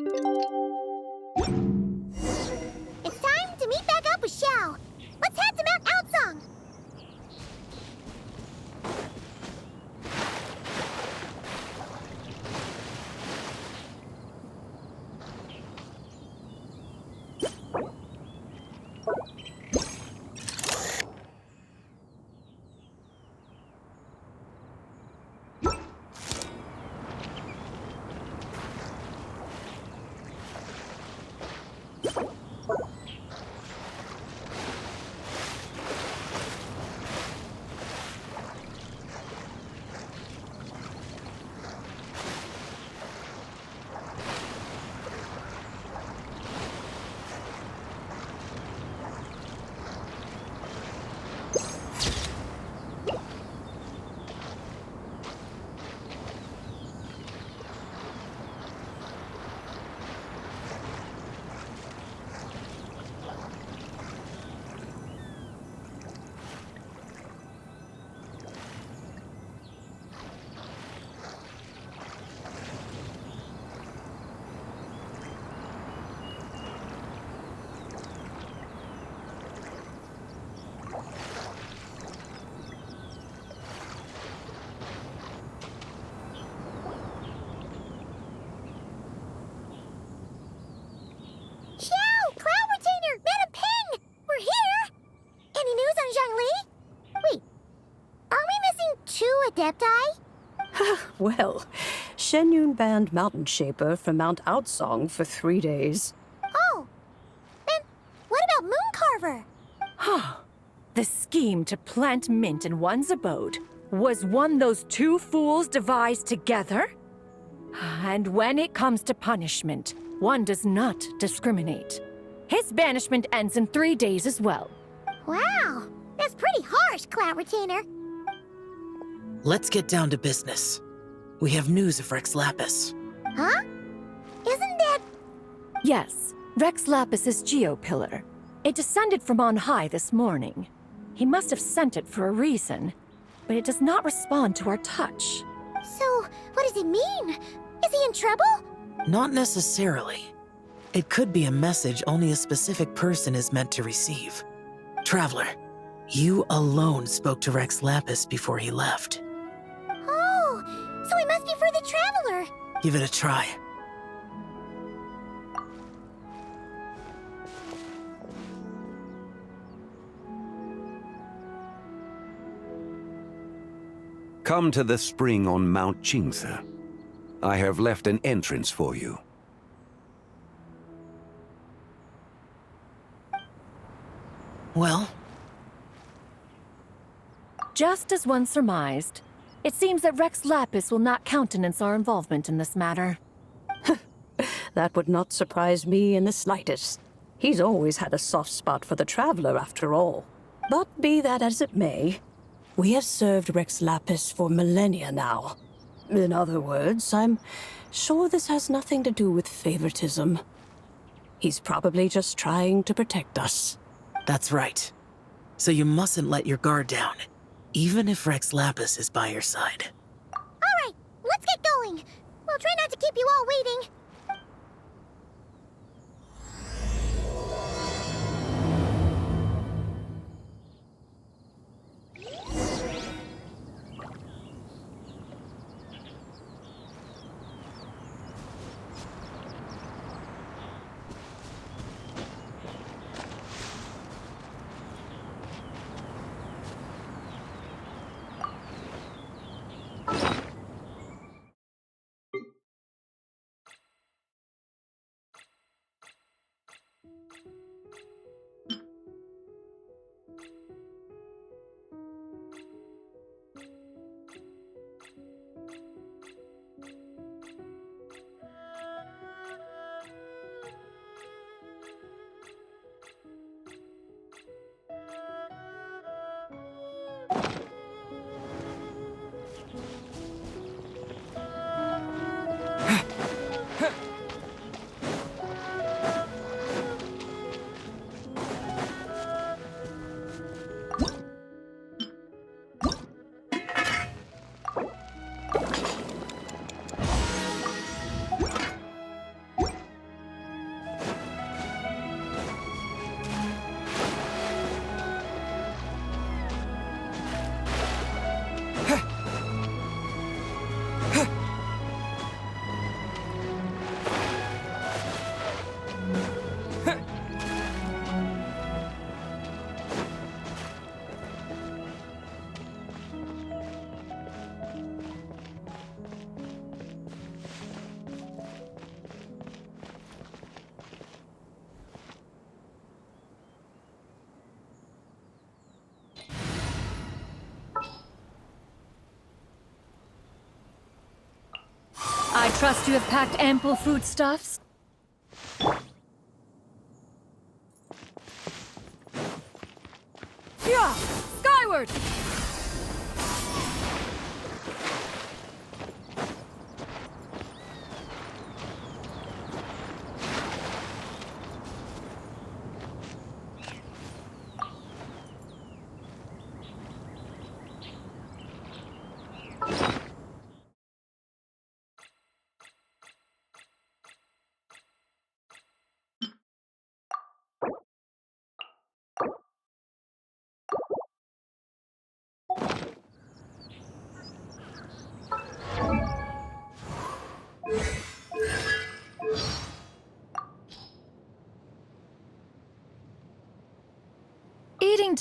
It's time to meet back up with Xiao. Let's head to Mount Outsong. Xiao! Cloud Retainer! Madam Ping! We're here! Any news on Zhongli? Wait, are we missing 2 Adepti? Well, Shen Yun banned Mountain Shaper from Mount Outsong for 3 days. Oh, then what about Mooncarver? The scheme to plant mint in one's abode was one those two fools devised together? And when it comes to punishment, one does not discriminate. His banishment ends in 3 days as well. Wow, that's pretty harsh, Cloud Retainer. Let's get down to business. We have news of Rex Lapis. Huh? Isn't that... Yes, Rex Lapis's Geopillar. It descended from on high this morning. He must have sent it for a reason, but it does not respond to our touch. So, what does it mean? Is he in trouble? Not necessarily. It could be a message only a specific person is meant to receive. Traveler, you alone spoke to Rex Lapis before he left. Oh, so it must be for the Traveler. Give it a try. Come to the spring on Mount Qingce. I have left an entrance for you. Well, Just as one surmised, it seems that Rex Lapis will not countenance our involvement in this matter. That would not surprise me in the slightest. He's always had a soft spot for the Traveler, after all. But be that as it may, we have served Rex Lapis for millennia now. In other words, I'm sure this has nothing to do with favoritism. He's probably just trying to protect us. that's right. So you mustn't let your guard down, even if Rex Lapis is by your side. All right, let's get going. We'll try not to keep you all waiting. I trust you have packed ample foodstuffs? Yeah! Skyward!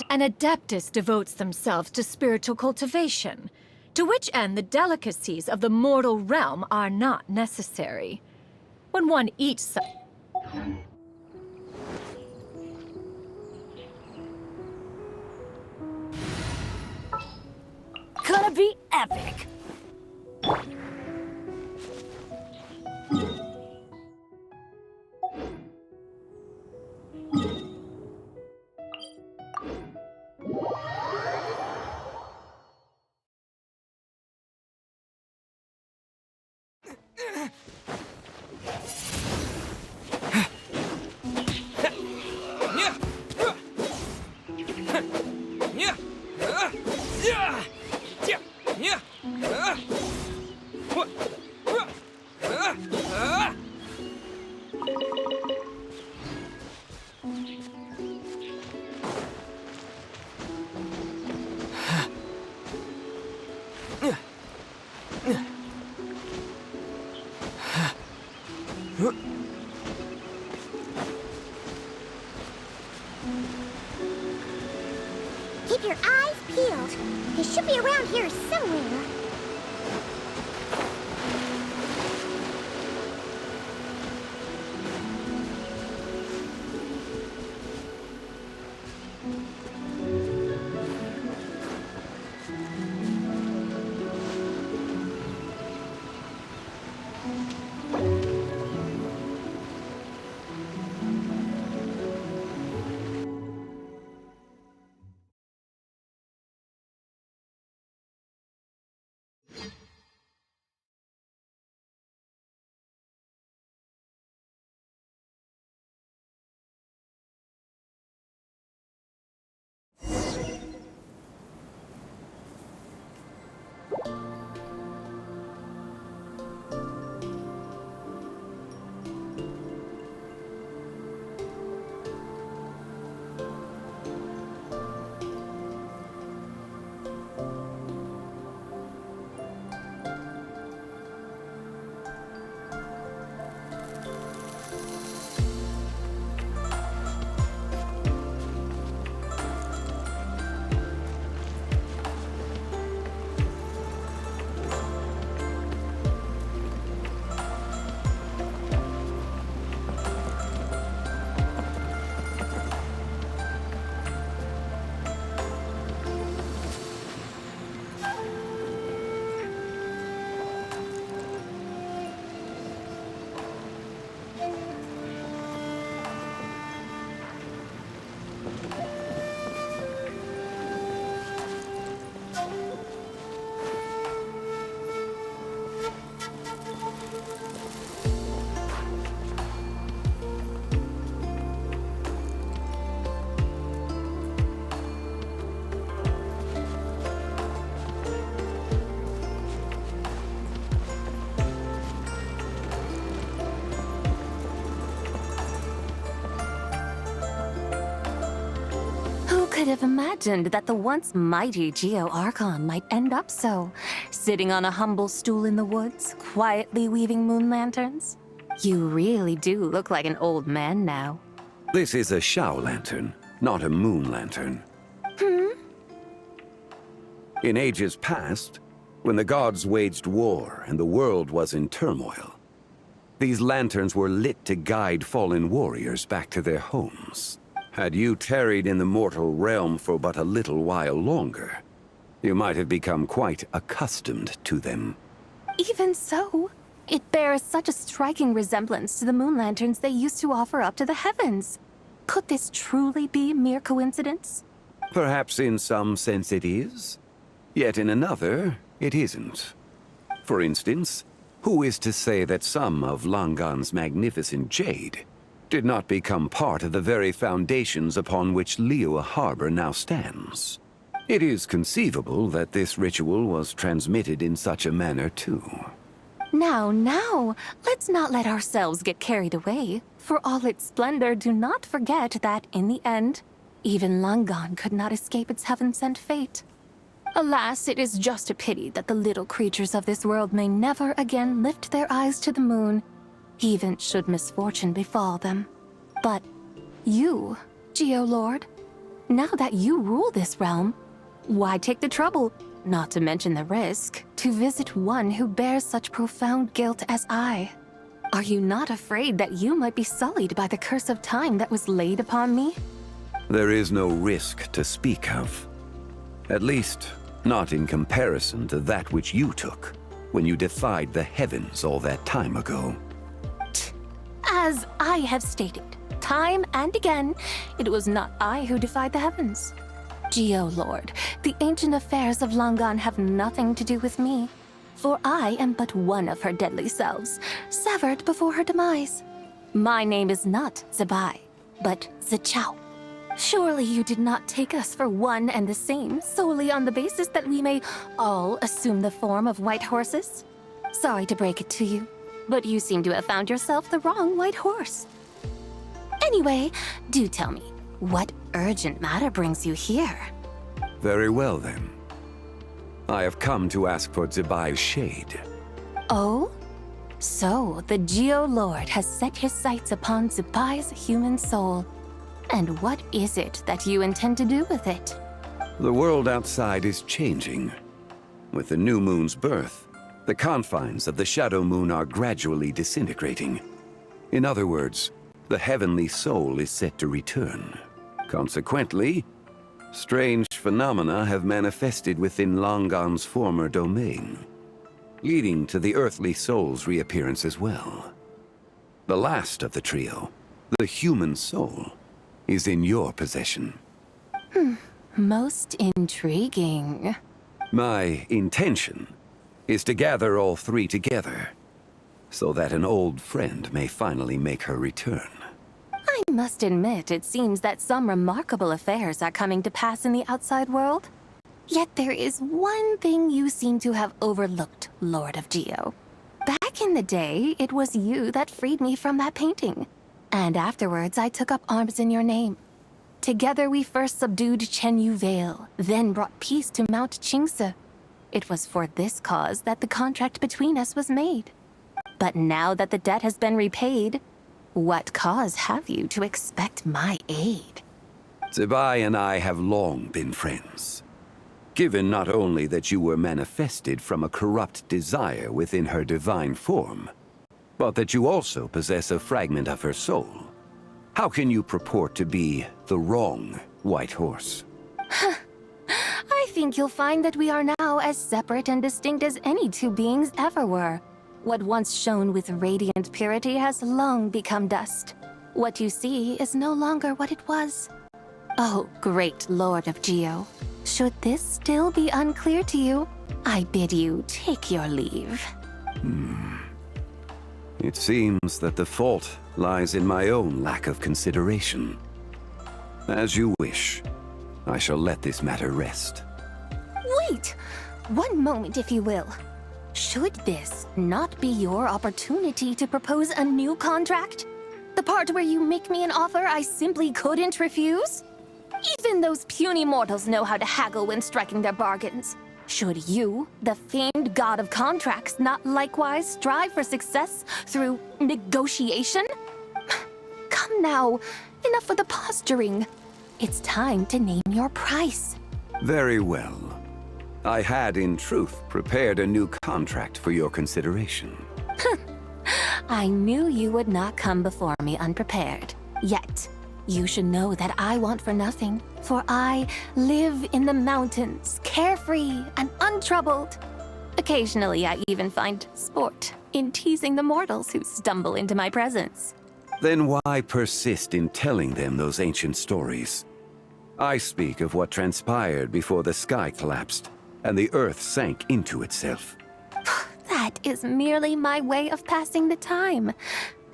An Adeptus devotes themselves to spiritual cultivation, to which end the delicacies of the mortal realm are not necessary. When one eats gonna be epic! Keep your eyes peeled. They should be around here somewhere. Could have imagined that the once mighty Geo Archon might end up so, sitting on a humble stool in the woods, quietly weaving moon lanterns? You really do look like an old man now. This is a Shao lantern, not a moon lantern. In ages past, when the gods waged war and the world was in turmoil, these lanterns were lit to guide fallen warriors back to their homes. Had you tarried in the mortal realm for but a little while longer, you might have become quite accustomed to them. Even so, It bears such a striking resemblance to the moon lanterns they used to offer up to the heavens. Could this truly be mere coincidence? Perhaps in some sense it is, yet in another, it isn't. For instance, who is to say that some of Langan's magnificent jade did not become part of the very foundations upon which Liyue Harbor now stands? It is conceivable that this ritual was transmitted in such a manner too. Now, let's not let ourselves get carried away. For all its splendor, do not forget that, in the end, even Langan could not escape its heaven-sent fate. Alas, it is just a pity that the little creatures of this world may never again lift their eyes to the moon, even should misfortune befall them. But you, Geo-Lord, now that you rule this realm, why take the trouble, not to mention the risk, to visit one who bears such profound guilt as I? Are you not afraid that you might be sullied by the curse of time that was laid upon me? There is no risk to speak of. At least, not in comparison to that which you took when you defied the heavens all that time ago. As I have stated, time and again, it was not I who defied the heavens. Geo-Lord, the ancient affairs of Langan have nothing to do with me, for I am but one of her deadly selves, severed before her demise. My name is not Zebai, but Zichao. Surely you did not take us for one and the same solely on the basis that we may all assume the form of white horses? Sorry to break it to you, but you seem to have found yourself the wrong white horse. Anyway, do tell me, what urgent matter brings you here? Very well then. I have come to ask for Zebai's shade. Oh? So, the Geo-Lord has set his sights upon Zebai's human soul. And what is it that you intend to do with it? The world outside is changing. With the new moon's birth, the confines of the Shadow Moon are gradually disintegrating. In other words, the heavenly soul is set to return. Consequently, strange phenomena have manifested within Langan's former domain, leading to the earthly soul's reappearance as well. The last of the trio, the human soul, is in your possession. Most intriguing. My intention is to gather all three together, so that an old friend may finally make her return. I must admit, it seems that some remarkable affairs are coming to pass in the outside world. Yet there is one thing you seem to have overlooked, Lord of Geo. Back in the day, it was you that freed me from that painting. And afterwards, I took up arms in your name. Together, we first subdued Chenyu Vale, then brought peace to Mount Qingse. It was for this cause that the contract between us was made. But now that the debt has been repaid, what cause have you to expect my aid? Zebai and I have long been friends. Given not only that you were manifested from a corrupt desire within her divine form, but that you also possess a fragment of her soul, how can you purport to be the wrong white horse? I think you'll find that we are now as separate and distinct as any two beings ever were. What once shone with radiant purity has long become dust. What you see is no longer what it was. Oh, great Lord of Geo. Should this still be unclear to you, I bid you take your leave. It seems that the fault lies in my own lack of consideration. As you wish. I shall let this matter rest. Wait! One moment, if you will. Should this not be your opportunity to propose a new contract? The part where you make me an offer I simply couldn't refuse? Even those puny mortals know how to haggle when striking their bargains. Should you, the famed god of contracts, not likewise strive for success through negotiation? Come now, enough with the posturing. It's time to name your price. Very well. I had, in truth, prepared a new contract for your consideration. I knew you would not come before me unprepared. Yet, you should know that I want for nothing, for I live in the mountains, carefree and untroubled. A Occasionally, I even find sport in teasing the mortals who stumble into my presence. Then why persist in telling them those ancient stories? I speak of what transpired before the sky collapsed and the earth sank into itself. That is merely my way of passing the time.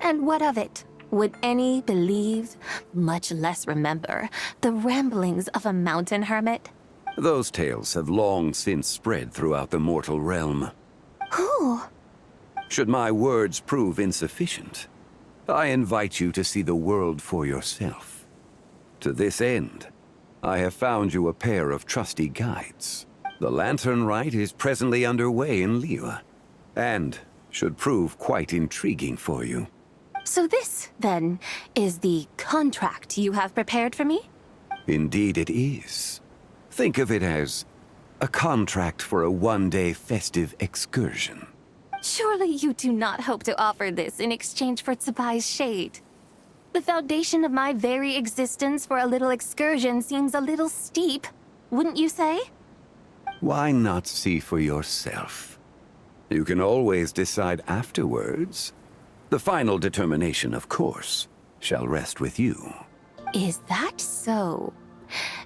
And what of it? Would any believe, much less remember, the ramblings of a mountain hermit? Those tales have long since spread throughout the mortal realm. Who? Should my words prove insufficient, I invite you to see the world for yourself. To this end, I have found you a pair of trusty guides. The Lantern Rite is presently underway in Liyue, and should prove quite intriguing for you. So this, then, is the contract you have prepared for me? Indeed it is. Think of it as a contract for a one-day festive excursion. Surely you do not hope to offer this in exchange for Tsubai's shade. The foundation of my very existence for a little excursion seems a little steep, wouldn't you say? Why not see for yourself? You can always decide afterwards. The final determination, of course, shall rest with you. Is that so?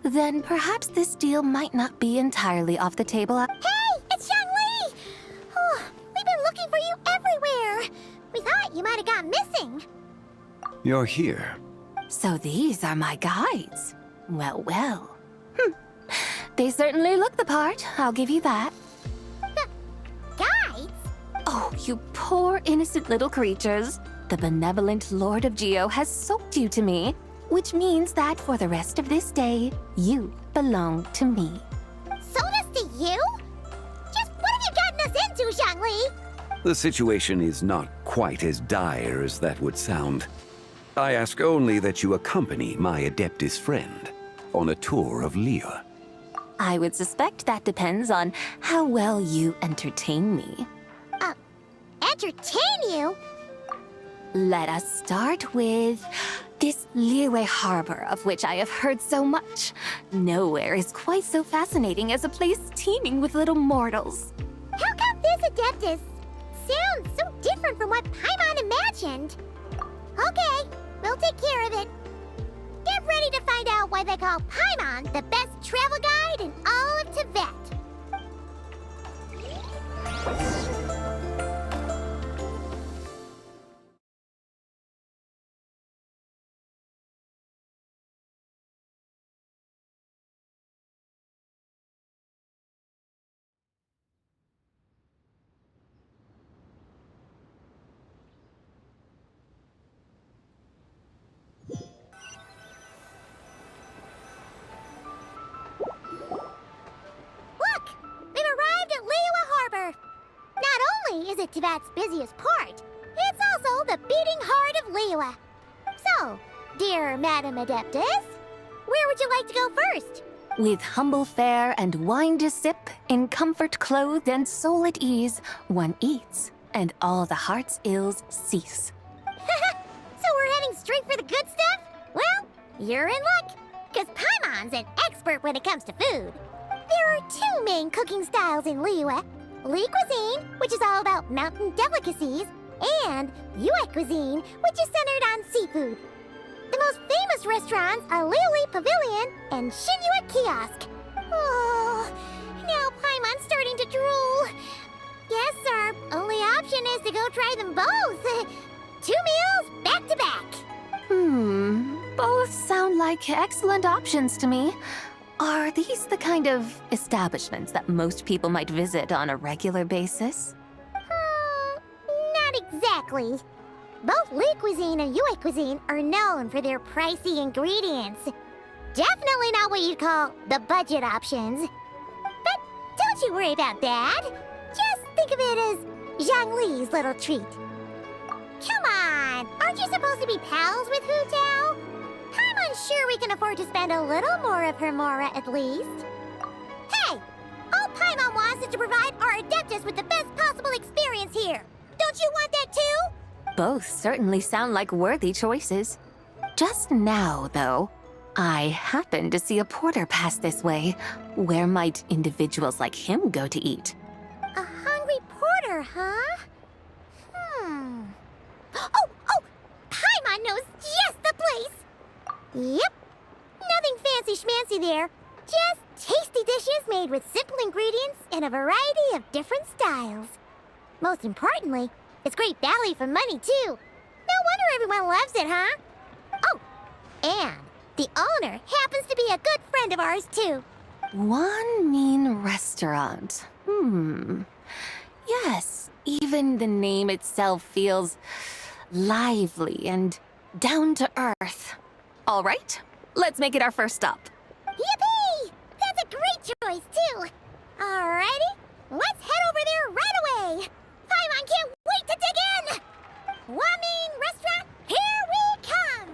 Then perhaps this deal might not be entirely off the table. Hey, it's Zhongli! Oh, we've been looking for you everywhere. We thought you might have gone missing. You're here. So these are my guides. Well, well. They certainly look the part, I'll give you that. Guides? Oh, you poor innocent little creatures. The benevolent Lord of Geo has soaked you to me, which means that for the rest of this day, you belong to me. Sold us to you? Just what have you gotten us into, Zhongli? The situation is not quite as dire as that would sound. I ask only that you accompany my Adeptus friend on a tour of Liyue. I would suspect that depends on how well you entertain me. Entertain you? Let us start with this Liyue Harbor, of which I have heard so much. Nowhere is quite so fascinating as a place teeming with little mortals. How come this Adeptus sounds so different from what Paimon imagined? Okay, we'll take care of it. Get ready to find out why they call Paimon the best travel guide in all of Tibet. Look! We've arrived at Liyue Harbor. Not only is it Tibet's busiest port, it's also the beating heart of Liyue. So, dear Madam Adeptus, where would you like to go first? With humble fare and wine to sip, in comfort clothed and soul at ease, one eats, and all the heart's ills cease. So we're heading straight for the good stuff? Well, you're in luck, because Paimon's an expert when it comes to food. There are two main cooking styles in Liyue. Li cuisine, which is all about mountain delicacies, and Yue cuisine, which is centered on seafood. The most famous restaurants are Liuli Pavilion and Shinyue Kiosk. Oh, now Paimon's starting to drool. Yes, our only option is to go try them both. 2 meals back to back. Both sound like excellent options to me. Are these the kind of establishments that most people might visit on a regular basis? Not exactly. Both Li cuisine and Yue cuisine are known for their pricey ingredients. Definitely not what you'd call the budget options. But don't you worry about that. Just think of it as Zhongli's little treat. Come on, aren't you supposed to be pals with Hu Tao? I'm unsure we can afford to spend a little more of her mora at least. Hey, all Paimon wants is to provide our Adeptus with the best possible experience here. Don't you want that too? Both certainly sound like worthy choices. Just now, though, I happened to see a porter pass this way. Where might individuals like him go to eat? A hungry Yep. Nothing fancy schmancy there. Just tasty dishes made with simple ingredients in a variety of different styles. Most importantly, it's great value for money, too. No wonder everyone loves it, huh? Oh, and the owner happens to be a good friend of ours, too. One mean restaurant. Yes, even the name itself feels lively and down to earth. All right, let's make it our first stop. Yippee! That's a great choice, too. Alrighty, let's head over there right away. Paimon can't wait to dig in. Wamin Restaurant, here we come.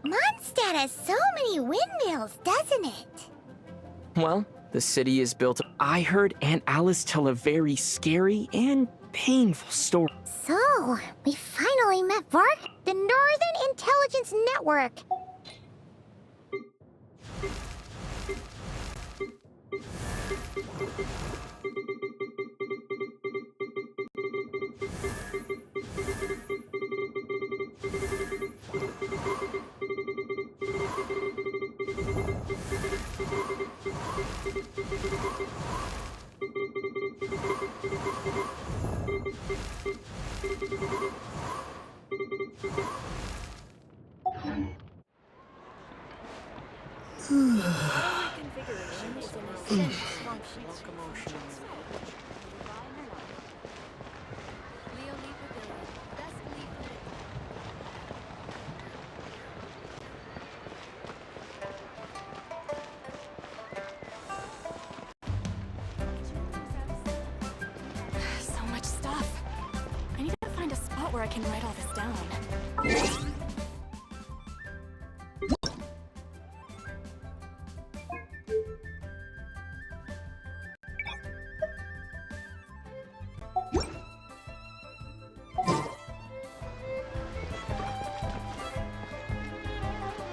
Mondstadt has so many windmills, doesn't it? Well, the city is built. I heard Aunt Alice tell a very scary and painful story. So, we finally met Vark, the Northern Intelligence Network. So much stuff. I need to find a spot where I can write all this down.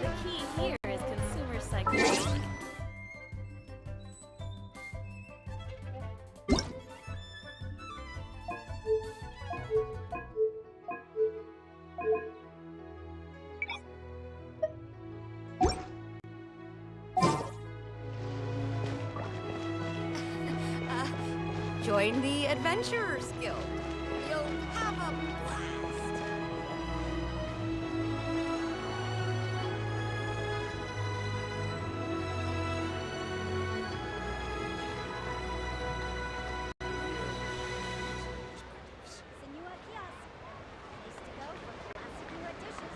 The key here is consumer psychology. Join the Adventurers Guild. You'll have a blast. Senua Kiosk. Place to go for classic new dishes.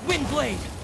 Windblade!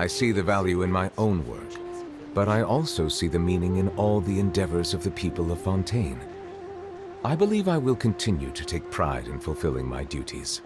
I see the value in my own work, but I also see the meaning in all the endeavors of the people of Fontaine. I believe I will continue to take pride in fulfilling my duties.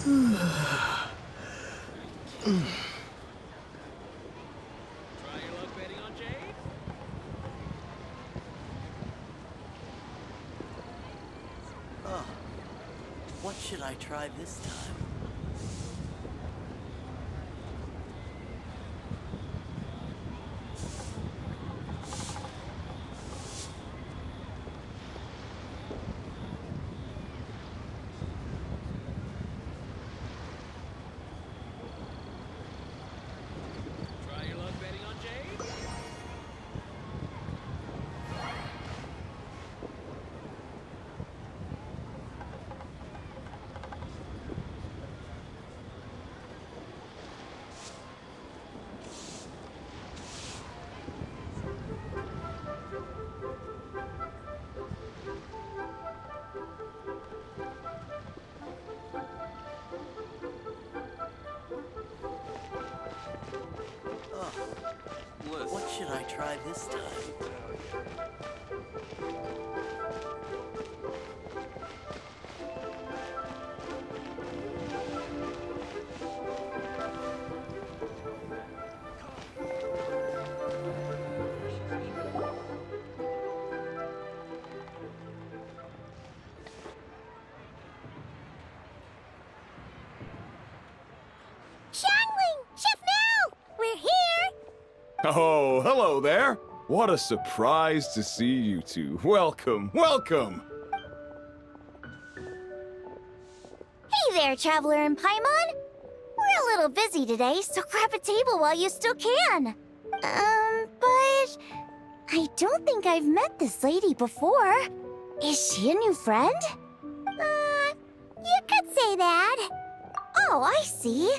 What should I try this time? What should I try this time? Xiangling! Chef Mao! We're here! Oh, hello there. What a surprise to see you two. Welcome, welcome. Hey there, Traveler and Paimon! We're a little busy today, so grab a table while you still can. But I don't think I've met this lady before. Is she a new friend? You could say that. Oh, I see.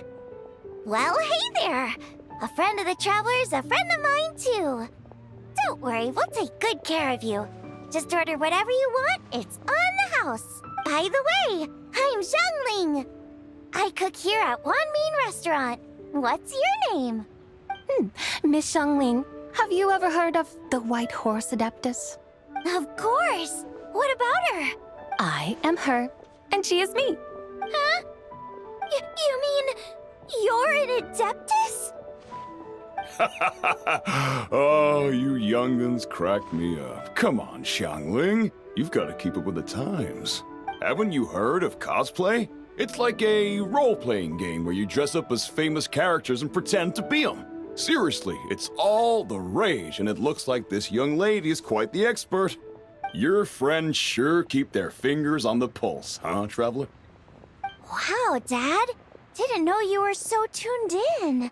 Well, hey there. A friend of the Traveler's a friend of mine, too. Don't worry, we'll take good care of you. Just order whatever you want, it's on the house. By the way, I'm Xiangling. I cook here at Wan Min Restaurant. What's your name? Miss Xiangling, have you ever heard of the White Horse Adeptus? Of course. What about her? I am her, and she is me. Huh? You mean you're an Adeptus? Oh, you young'uns crack me up. Come on, Xiangling. You've got to keep up with the times. Haven't you heard of cosplay? It's like a role-playing game where you dress up as famous characters and pretend to be them. Seriously, it's all the rage, and it looks like this young lady is quite the expert. Your friends sure keep their fingers on the pulse, huh, Traveler? Wow, Dad. Didn't know you were so tuned in.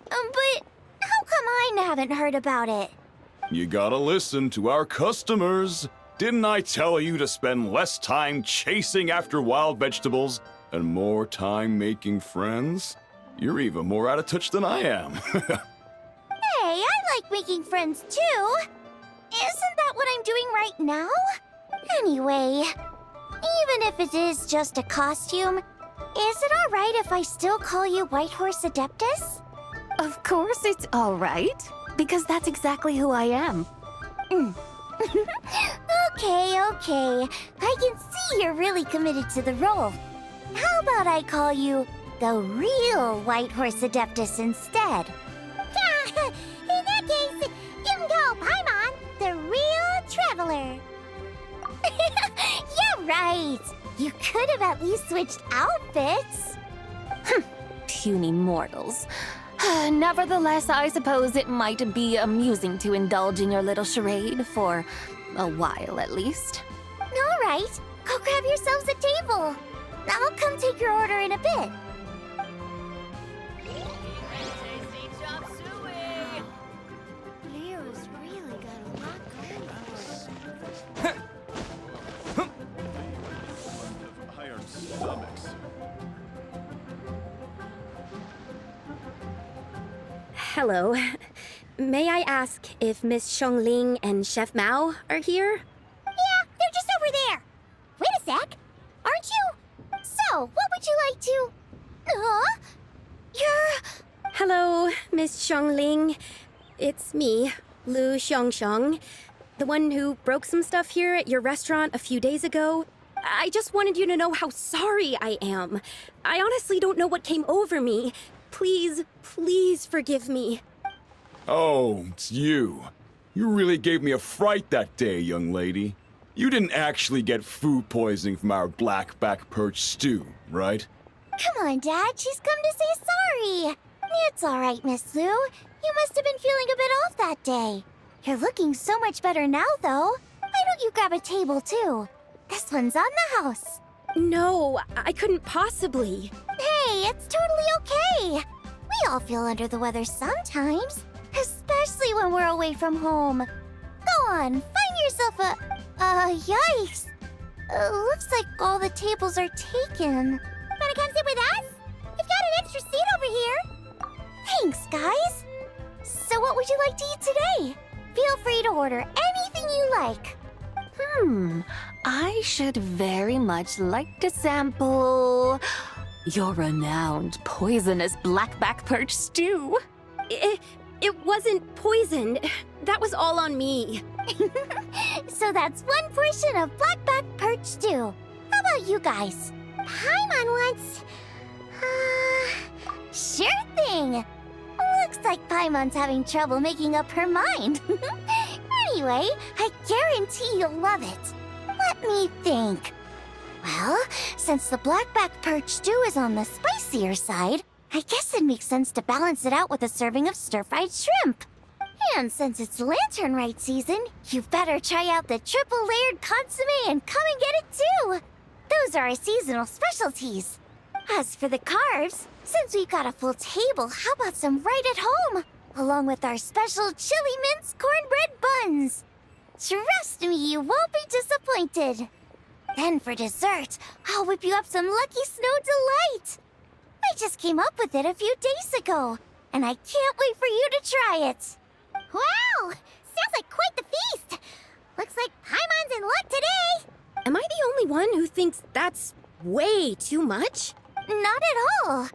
But how come I haven't heard about it? You gotta listen to our customers. Didn't I tell you to spend less time chasing after wild vegetables and more time making friends? You're even more out of touch than I am. Hey, I like making friends too. Isn't that what I'm doing right now? Anyway, even if it is just a costume, is it alright if I still call you White Horse Adeptus? Of course it's all right, because that's exactly who I am. Okay. I can see you're really committed to the role. How about I call you the real White Horse Adeptus instead? In that case, you can call Paimon the real Traveler. Yeah, right. You could have at least switched outfits. Puny mortals. Nevertheless, I suppose it might be amusing to indulge in your little charade for a while at least. All right, go grab yourselves a table. I'll come take your order in a bit. Leo's really got a lot going for him. Iron stomachs. Hello. May I ask if Miss Xiangling and Chef Mao are here? Yeah, they're just over there. Wait a sec. Aren't you? So, what would you like to... You're... Hello, Miss Xiangling. It's me, Lu Xiangxiang, the one who broke some stuff here at your restaurant a few days ago. I just wanted you to know how sorry I am. I honestly don't know what came over me. Please, please forgive me. Oh, it's you. You really gave me a fright that day, young lady. You didn't actually get food poisoning from our blackback perch stew, right? Come on, Dad. She's come to say sorry. It's all right, Miss Lou. You must have been feeling a bit off that day. You're looking so much better now, though. Why don't you grab a table, too? This one's on the house. No, I couldn't possibly. Hey, it's totally okay. We all feel under the weather sometimes, especially when we're away from home. Go on, find yourself yikes. Looks like all the tables are taken. Wanna come sit with us? We've got an extra seat over here. Thanks, guys. So what would you like to eat today? Feel free to order anything you like. I should very much like to sample your renowned poisonous blackback perch stew. It wasn't poisoned. That was all on me. So that's one portion of blackback perch stew. How about you guys? Paimon wants... sure thing. Looks like Paimon's having trouble making up her mind. Anyway, I guarantee you'll love it. Let me think. Well, since the blackback perch stew is on the spicier side, I guess it makes sense to balance it out with a serving of stir-fried shrimp. And since it's Lantern Rite season, you better try out the triple-layered consomme and come and get it too. Those are our seasonal specialties. As for the carbs, since we've got a full table, how about some right at home? Along with our special chili mince cornbread buns. Trust me, you won't be disappointed. Then for dessert, I'll whip you up some Lucky Snow Delight. I just came up with it a few days ago, and I can't wait for you to try it. Wow! Sounds like quite the feast. Looks like Paimon's in luck today. Am I the only one who thinks that's way too much? Not at all.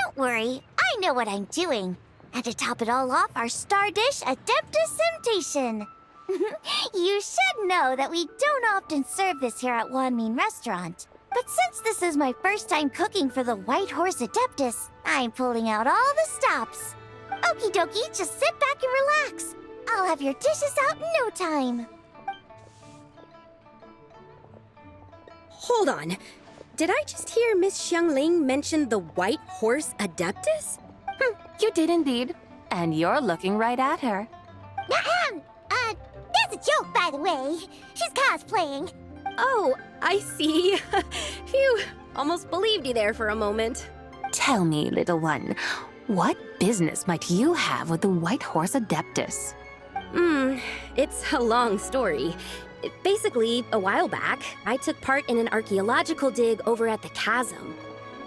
Don't worry, I know what I'm doing. And to top it all off, our star dish, Adeptus Temptation. You should know that we don't often serve this here at Wanmin Restaurant. But since this is my first time cooking for the White Horse Adeptus, I'm pulling out all the stops. Okie dokie, just sit back and relax. I'll have your dishes out in no time. Hold on. Did I just hear Miss Xiangling mention the White Horse Adeptus? You did indeed. And you're looking right at her. That's a joke, by the way. She's cosplaying. Oh, I see. Phew, almost believed you there for a moment. Tell me, little one, what business might you have with the White Horse Adeptus? It's a long story. Basically, a while back, I took part in an archaeological dig over at the chasm.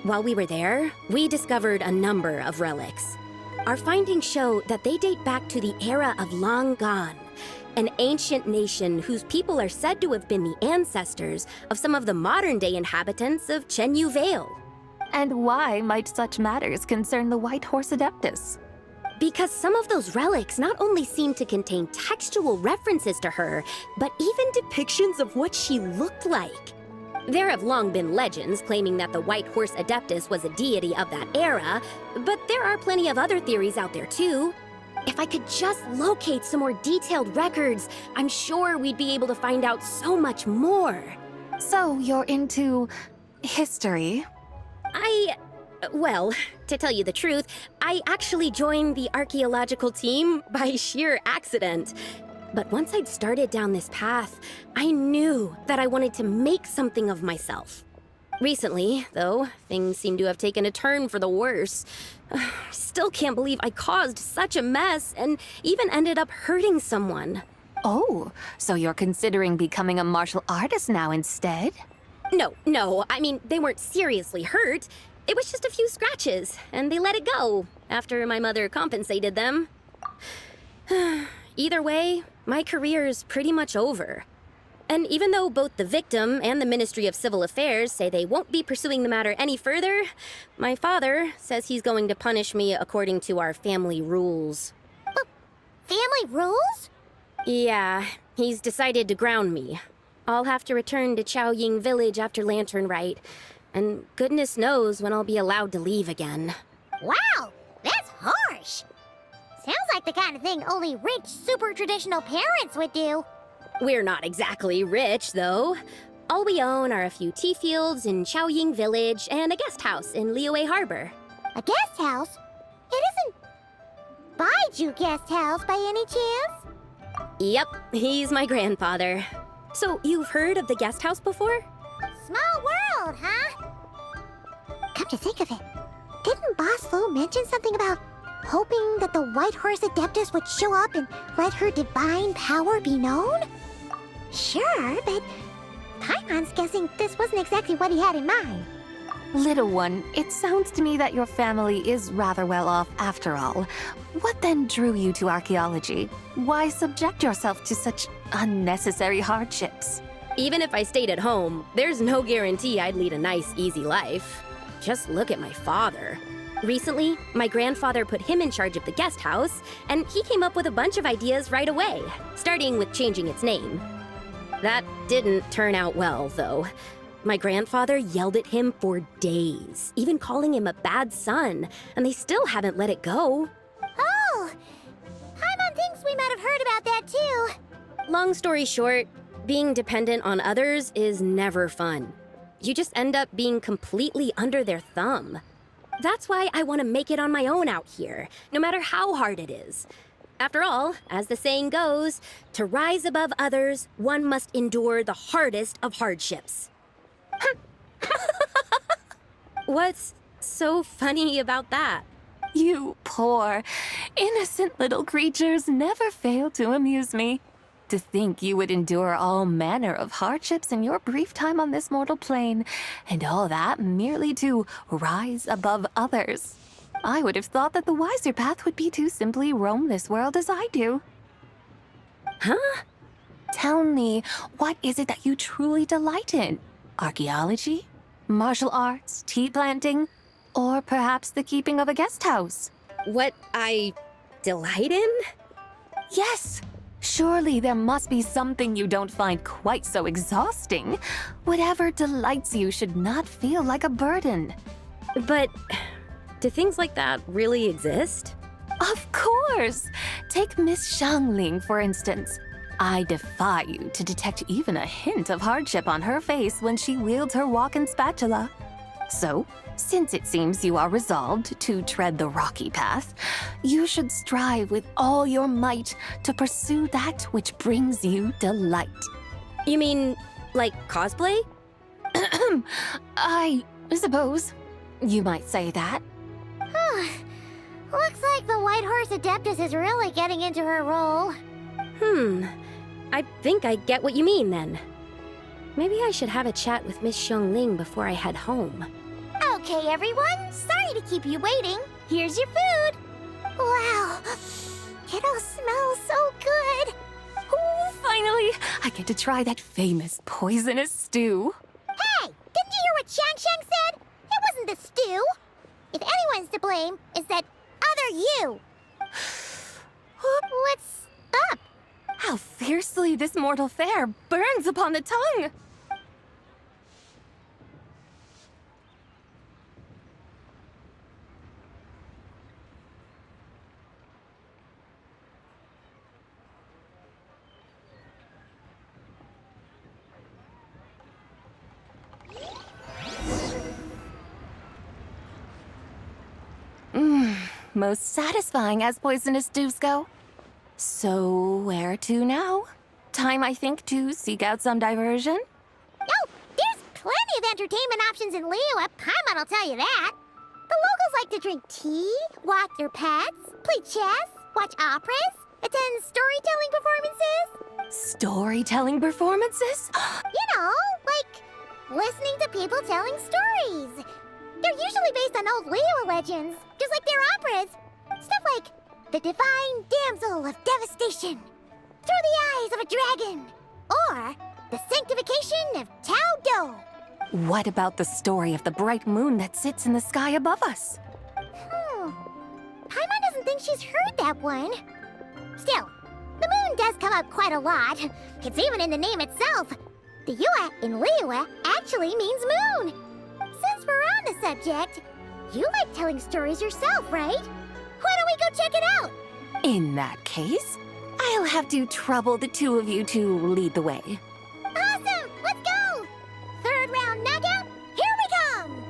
While we were there, we discovered a number of relics. Our findings show that they date back to the era of Long Gone, an ancient nation whose people are said to have been the ancestors of some of the modern-day inhabitants of Chenyu Vale. And why might such matters concern the White Horse Adeptus? Because some of those relics not only seem to contain textual references to her, but even depictions of what she looked like. There have long been legends claiming that the White Horse Adeptus was a deity of that era, but there are plenty of other theories out there too. If I could just locate some more detailed records, I'm sure we'd be able to find out so much more. So you're into history? Well, to tell you the truth, I actually joined the archaeological team by sheer accident. But once I'd started down this path, I knew that I wanted to make something of myself. Recently, though, things seem to have taken a turn for the worse. Still can't believe I caused such a mess and even ended up hurting someone. Oh, so you're considering becoming a martial artist now instead? No, I mean, they weren't seriously hurt. It was just a few scratches, and they let it go after my mother compensated them. Either way, my career's pretty much over. And even though both the victim and the Ministry of Civil Affairs say they won't be pursuing the matter any further, my father says he's going to punish me according to our family rules. Family rules? Yeah, he's decided to ground me. I'll have to return to Chaoying Village after Lantern Rite, and goodness knows when I'll be allowed to leave again. Wow, that's harsh. Sounds like the kind of thing only rich, super traditional parents would do. We're not exactly rich, though. All we own are a few tea fields in Chaoying Village and a guest house in Liyue Harbor. A guest house? It isn't Baiju Guest House by any chance? Yep, he's my grandfather. So, you've heard of the guest house before? Small world, huh? Come to think of it, didn't Boss Fu mention something about hoping that the White Horse Adeptus would show up and let her divine power be known? Sure, but Paimon's guessing this wasn't exactly what he had in mind. Little one, it sounds to me that your family is rather well off after all. What then drew you to archaeology? Why subject yourself to such unnecessary hardships? Even if I stayed at home, there's no guarantee I'd lead a nice, easy life. Just look at my father. Recently, my grandfather put him in charge of the guest house, and he came up with a bunch of ideas right away, starting with changing its name. That didn't turn out well, though. My grandfather yelled at him for days, even calling him a bad son, and they still haven't let it go. Oh! Paimon thinks we might have heard about that too. Long story short, being dependent on others is never fun. You just end up being completely under their thumb. That's why I want to make it on my own out here, no matter how hard it is. After all, as the saying goes, to rise above others, one must endure the hardest of hardships. What's so funny about that? You poor, innocent little creatures never fail to amuse me. To think you would endure all manner of hardships in your brief time on this mortal plane, and all that merely to rise above others. I would have thought that the wiser path would be to simply roam this world as I do. Huh? Tell me, what is it that you truly delight in? Archaeology? Martial arts? Tea planting? Or perhaps the keeping of a guest house? What I delight in? Yes! Surely there must be something you don't find quite so exhausting. Whatever delights you should not feel like a burden. But do things like that really exist? Of course! Take Miss Xiangling, for instance. I defy you to detect even a hint of hardship on her face when she wields her walking spatula. So, since it seems you are resolved to tread the rocky path, you should strive with all your might to pursue that which brings you delight. You mean, like cosplay? I suppose you might say that. Looks like the White Horse Adeptus is really getting into her role. I think I get what you mean then. Maybe I should have a chat with Miss Xiangling before I head home. Okay, everyone. Sorry to keep you waiting. Here's your food. Wow. It all smells so good. Oh, finally! I get to try that famous poisonous stew. Hey! Didn't you hear what Shang said? It wasn't the stew. If anyone's to blame, it's that other you. What's up? How fiercely this mortal fare burns upon the tongue! Most satisfying as poisonous stews go. So, where to now? Time, I think, to seek out some diversion? Oh, there's plenty of entertainment options in Liyue. Paimon will tell you that. The locals like to drink tea, walk their pets, play chess, watch operas, attend storytelling performances. Storytelling performances? You know, like listening to people telling stories. They're usually based on old Liyue legends, just like their operas. Stuff like The Divine Damsel of Devastation, Through the Eyes of a Dragon, or The Sanctification of Tao Do. What about the story of the bright moon that sits in the sky above us? Paimon doesn't think she's heard that one. Still, the moon does come up quite a lot. It's even in the name itself. The Yua in Liyue actually means moon. Since we're on the subject, you like telling stories yourself, right? Why don't we go check it out? In that case, I'll have to trouble the two of you to lead the way. Awesome! Let's go! Third round knockout, here we come!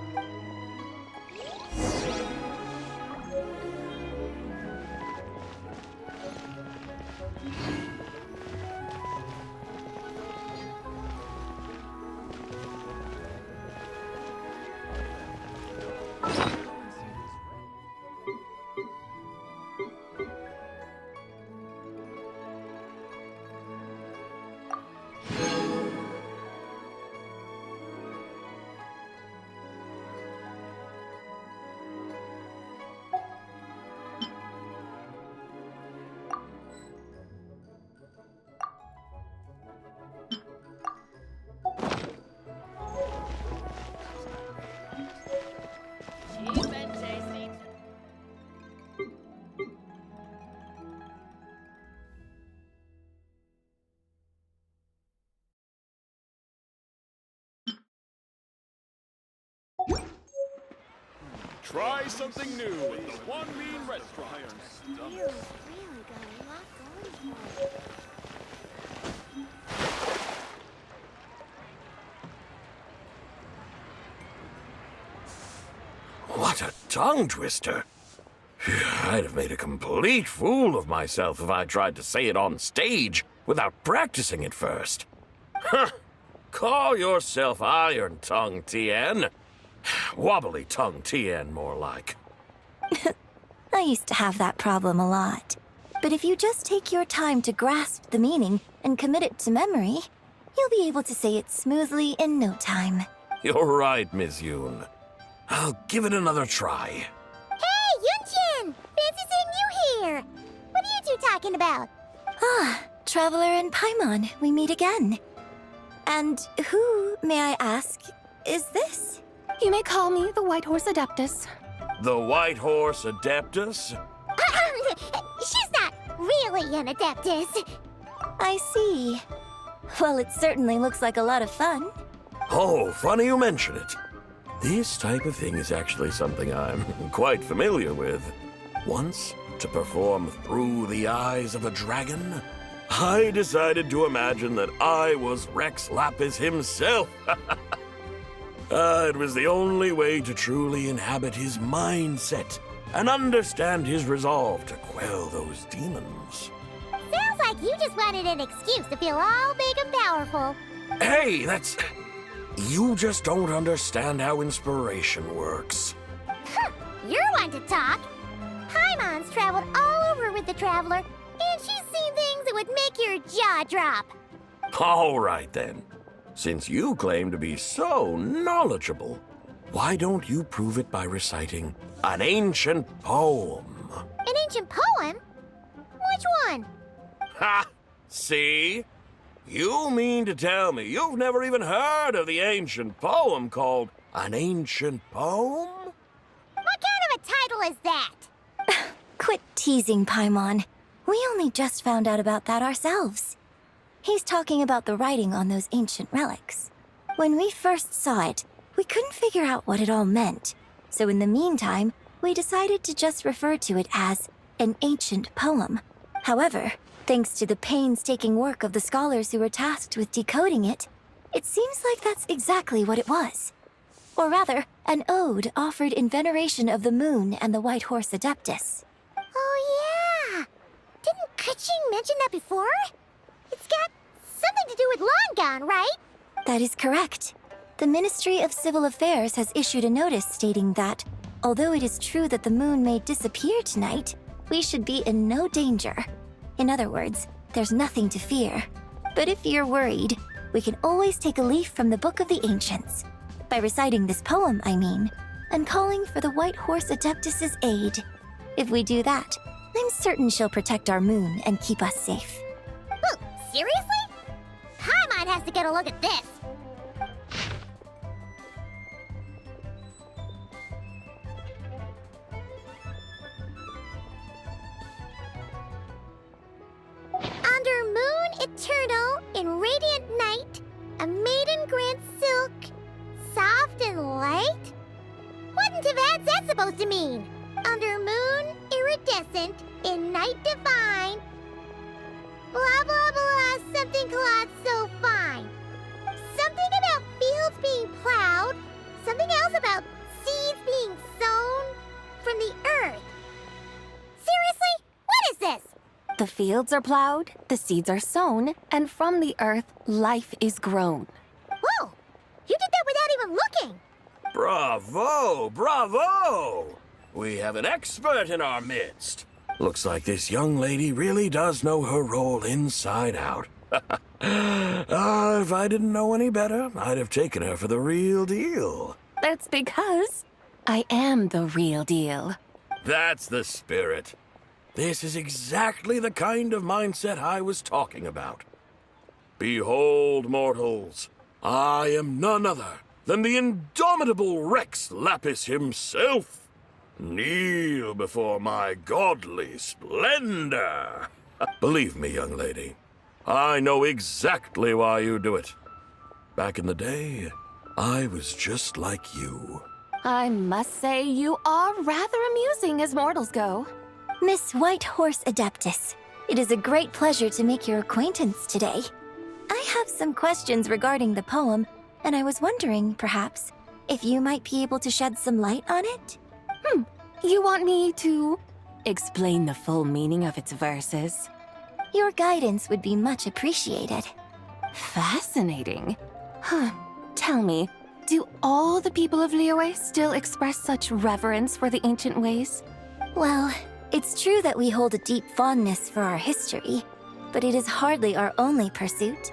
Try something new at the One Mean Restaurant. You've really got a lot going for it. What a tongue twister. I'd have made a complete fool of myself if I tried to say it on stage without practicing it first. Huh. Call yourself Iron Tongue, Tien. Wobbly Tongue Tien, more like. I used to have that problem a lot. But if you just take your time to grasp the meaning and commit it to memory, you'll be able to say it smoothly in no time. You're right, Miss Yoon. I'll give it another try. Hey, Yunchin! Fancy seeing you here! What are you two talking about? Ah, Traveler and Paimon, we meet again. And who, may I ask, is this? You may call me the White Horse Adeptus. The White Horse Adeptus? She's not really an Adeptus. I see. Well, it certainly looks like a lot of fun. Oh, funny you mention it. This type of thing is actually something I'm quite familiar with. Once, to perform Through the Eyes of a Dragon, I decided to imagine that I was Rex Lapis himself. It was the only way to truly inhabit his mindset and understand his resolve to quell those demons. Sounds like you just wanted an excuse to feel all big and powerful. Hey, that's... You just don't understand how inspiration works. You're one to talk. Paimon's traveled all over with the Traveler, and she's seen things that would make your jaw drop. All right, then. Since you claim to be so knowledgeable, why don't you prove it by reciting an ancient poem? An ancient poem? Which one? Ha! See? You mean to tell me you've never even heard of the ancient poem called An Ancient Poem? What kind of a title is that? Quit teasing, Paimon. We only just found out about that ourselves. He's talking about the writing on those ancient relics. When we first saw it, we couldn't figure out what it all meant. So in the meantime, we decided to just refer to it as an ancient poem. However, thanks to the painstaking work of the scholars who were tasked with decoding it, it seems like that's exactly what it was. Or rather, an ode offered in veneration of the moon and the White Horse Adeptus. Oh yeah! Didn't Kuching mention that before? It's got something to do with Longan, right? That is correct. The Ministry of Civil Affairs has issued a notice stating that, although it is true that the moon may disappear tonight, we should be in no danger. In other words, there's nothing to fear. But if you're worried, we can always take a leaf from the Book of the Ancients. By reciting this poem, I mean, and calling for the White Horse Adeptus' aid. If we do that, I'm certain she'll protect our moon and keep us safe. Oh, seriously? Paimon has to get a look at this. Under moon eternal in radiant night, a fragrant silk, soft and light? Wouldn't have had that supposed to mean? Under moon, iridescent, in night divine. Blah blah blah, something cloth so fine. Something about fields being plowed, something else about seeds being sown from the earth. Seriously? What is this? The fields are plowed, the seeds are sown, and from the earth, life is grown. Whoa! You did that without even looking! Bravo! Bravo! We have an expert in our midst. Looks like this young lady really does know her role inside out. If I didn't know any better, I'd have taken her for the real deal. That's because I am the real deal. That's the spirit. This is exactly the kind of mindset I was talking about. Behold, mortals, I am none other than the indomitable Rex Lapis himself. Kneel before my godly splendor. Believe me, young lady, I know exactly why you do it. Back in the day, I was just like you. I must say you are rather amusing as mortals go. Miss Whitehorse Adeptus, it is a great pleasure to make your acquaintance today. I have some questions regarding the poem, and I was wondering, perhaps, if you might be able to shed some light on it? You want me to explain the full meaning of its verses? Your guidance would be much appreciated. Fascinating. Tell me, do all the people of Liyue still express such reverence for the ancient ways? Well, it's true that we hold a deep fondness for our history, but it is hardly our only pursuit.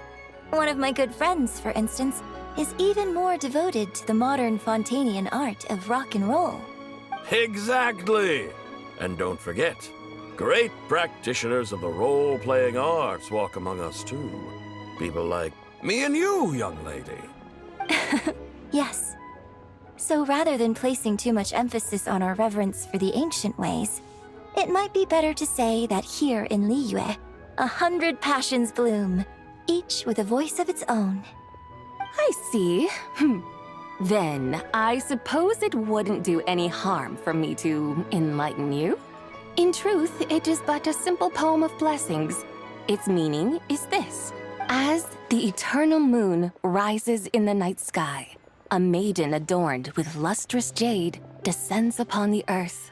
One of my good friends, for instance, is even more devoted to the modern Fontanian art of rock and roll. Exactly! And don't forget, great practitioners of the role-playing arts walk among us too. People like me and you, young lady. Yes. So rather than placing too much emphasis on our reverence for the ancient ways, it might be better to say that here in Liyue, 100 passions bloom, each with a voice of its own. I see. Then, I suppose it wouldn't do any harm for me to enlighten you. In truth, it is but a simple poem of blessings. Its meaning is this. As the eternal moon rises in the night sky, a maiden adorned with lustrous jade descends upon the earth.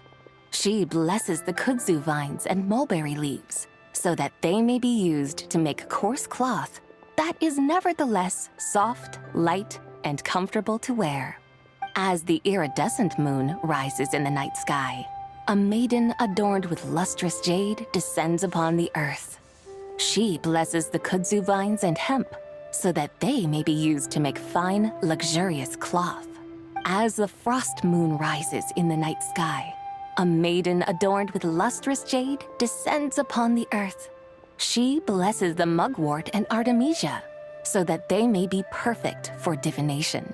She blesses the kudzu vines and mulberry leaves, so that they may be used to make coarse cloth that is nevertheless soft, light, and comfortable to wear. As the iridescent moon rises in the night sky, a maiden adorned with lustrous jade descends upon the earth. She blesses the kudzu vines and hemp, so that they may be used to make fine, luxurious cloth. As the frost moon rises in the night sky, a maiden adorned with lustrous jade descends upon the earth. She blesses the mugwort and artemisia, so that they may be perfect for divination.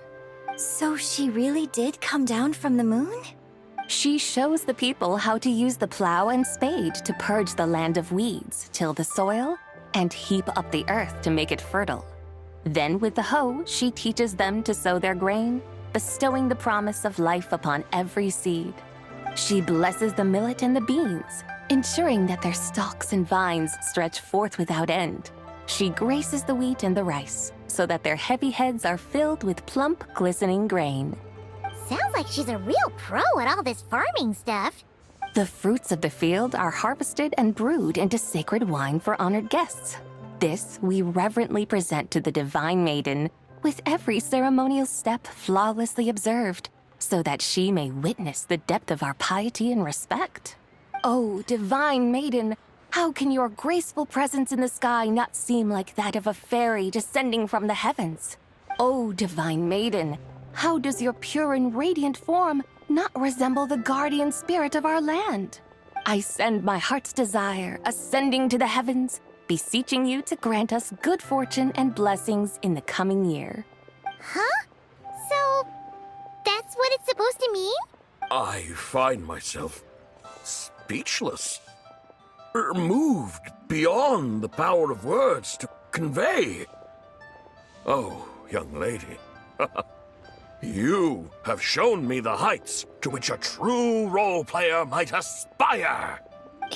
So she really did come down from the moon? She shows the people how to use the plow and spade to purge the land of weeds, till the soil, and heap up the earth to make it fertile. Then with the hoe, she teaches them to sow their grain, bestowing the promise of life upon every seed. She blesses the millet and the beans, ensuring that their stalks and vines stretch forth without end. She graces the wheat and the rice, so that their heavy heads are filled with plump, glistening grain. Sounds like she's a real pro at all this farming stuff. The fruits of the field are harvested and brewed into sacred wine for honored guests. This we reverently present to the divine maiden, with every ceremonial step flawlessly observed, so that she may witness the depth of our piety and respect. Oh, divine maiden, how can your graceful presence in the sky not seem like that of a fairy descending from the heavens? Oh, divine maiden, how does your pure and radiant form not resemble the guardian spirit of our land? I send my heart's desire, ascending to the heavens, beseeching you to grant us good fortune and blessings in the coming year. Huh? So, that's what it's supposed to mean? I find myself speechless, moved beyond the power of words to convey. Oh, young lady. You have shown me the heights to which a true role player might aspire.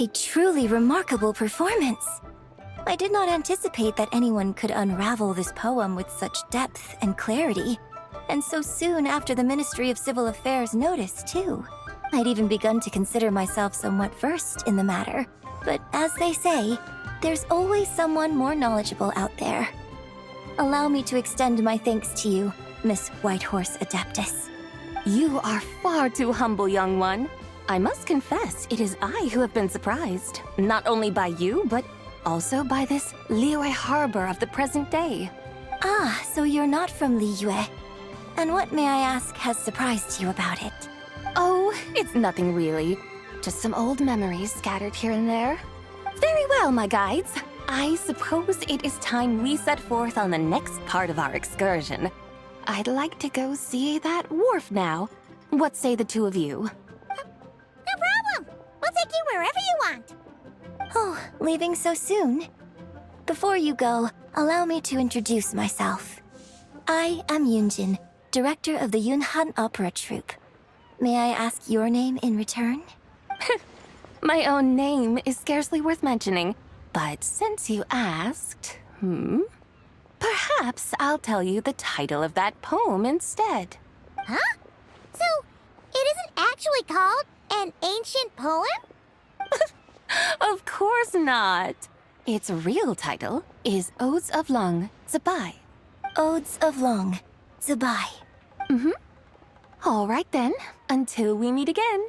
A truly remarkable performance. I did not anticipate that anyone could unravel this poem with such depth and clarity. And so soon after the Ministry of Civil Affairs noticed, too. I'd even begun to consider myself somewhat versed in the matter. But as they say, there's always someone more knowledgeable out there. Allow me to extend my thanks to you, Miss Whitehorse Adeptus. You are far too humble, young one. I must confess, it is I who have been surprised. Not only by you, but also by this Liyue Harbor of the present day. Ah, so you're not from Liyue. And what, may I ask, has surprised you about it? Oh, it's nothing really. Just some old memories scattered here and there. Very well, my guides. I suppose it is time we set forth on the next part of our excursion. I'd like to go see that wharf now. What say the two of you? No problem! We'll take you wherever you want. Oh, leaving so soon? Before you go, allow me to introduce myself. I am Yunjin, director of the Yunhan Opera Troupe. May I ask your name in return? My own name is scarcely worth mentioning, but since you asked, perhaps I'll tell you the title of that poem instead. Huh? So, it isn't actually called an ancient poem? Of course not. Its real title is Odes of Long Zabai. Odes of Long Zabai. All right then, until we meet again.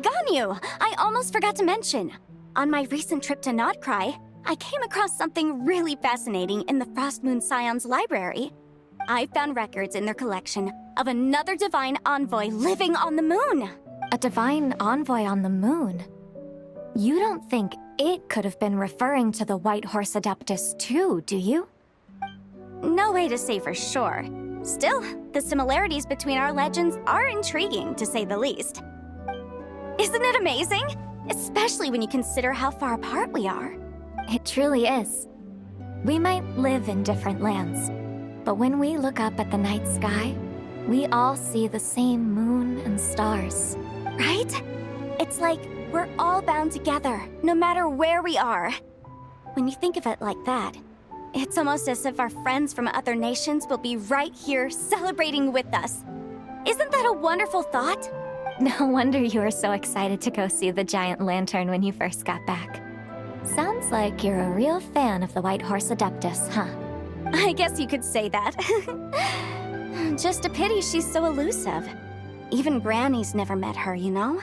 Ganyu! I almost forgot to mention. On my recent trip to Notcry, I came across something really fascinating in the Frostmoon Scion's library. I found records in their collection of another divine envoy living on the moon. A divine envoy on the moon? You don't think it could have been referring to the White Horse Adeptus too, do you? No way to say for sure. Still, the similarities between our legends are intriguing, to say the least. Isn't it amazing? Especially when you consider how far apart we are. It truly is. We might live in different lands, but when we look up at the night sky, we all see the same moon and stars. Right? It's like we're all bound together, no matter where we are. When you think of it like that, it's almost as if our friends from other nations will be right here celebrating with us. Isn't that a wonderful thought? No wonder you were so excited to go see the giant lantern when you first got back. Sounds like you're a real fan of the White Horse Adeptus, huh? I guess you could say that. Just a pity she's so elusive. Even Granny's never met her, you know?